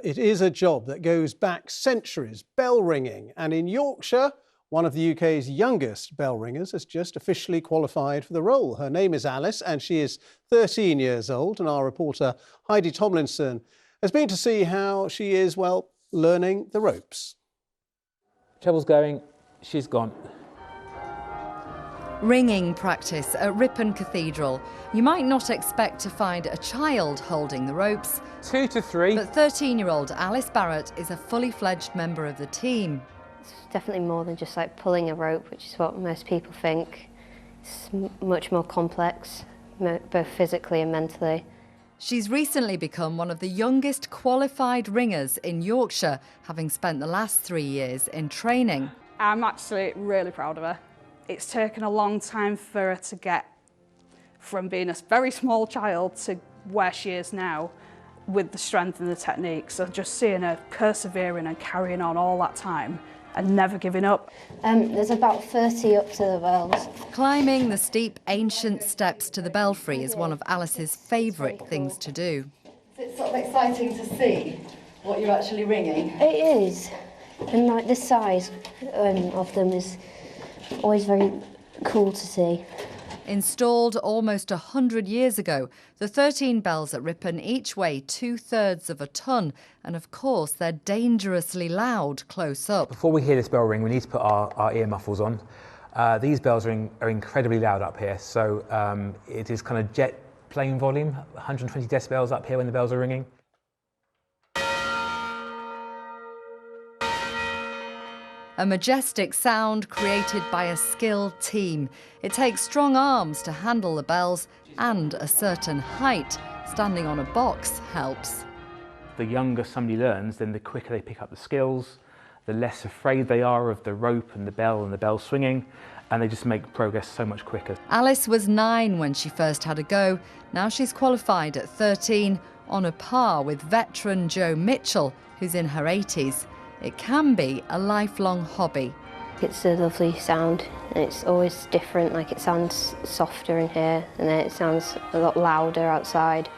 it is a job that goes back centuries, bell ringing. And in Yorkshire, one of the UK's youngest bell ringers has just officially qualified for the role. Her name is Alice and she is 13 years old. And our reporter Heidi Tomlinson has been to see how she is, well, learning the ropes. Trouble's going, she's gone. Ringing practice at Ripon Cathedral. You might not expect to find a child holding the ropes. 2 to 3. But 13-year-old Alice Barrett is a fully fledged member of the team. It's definitely more than just like pulling a rope, which is what most people think. It's much more complex, both physically and mentally. She's recently become one of the youngest qualified ringers in Yorkshire, having spent the last 3 years in training. I'm actually really proud of her. It's taken a long time for her to get from being a very small child to where she is now with the strength and the technique. So just seeing her persevering and carrying on all that time and never giving up. There's about 30 up to the bells. Climbing the steep ancient steps to the belfry is one of Alice's favourite things to do. It's sort of exciting to see what you're actually ringing. It is, and like the size of them is always very cool to see. Installed almost 100 years ago, the 13 bells at Ripon each weigh 2/3 of a tonne, and of course they're dangerously loud close up. Before we hear this bell ring, we need to put our ear muffles on. These bells are incredibly loud up here, so it is kind of jet plane volume, 120 decibels up here when the bells are ringing. A majestic sound created by a skilled team. It takes strong arms to handle the bells and a certain height. Standing on a box helps. The younger somebody learns, then the quicker they pick up the skills, the less afraid they are of the rope and the bell swinging, and they just make progress so much quicker. Alice was 9 when she first had a go. Now she's qualified at 13, on a par with veteran Joe Mitchell, who's in her 80s. It can be a lifelong hobby. It's a lovely sound and it's always different, like it sounds softer in here and then it sounds a lot louder outside.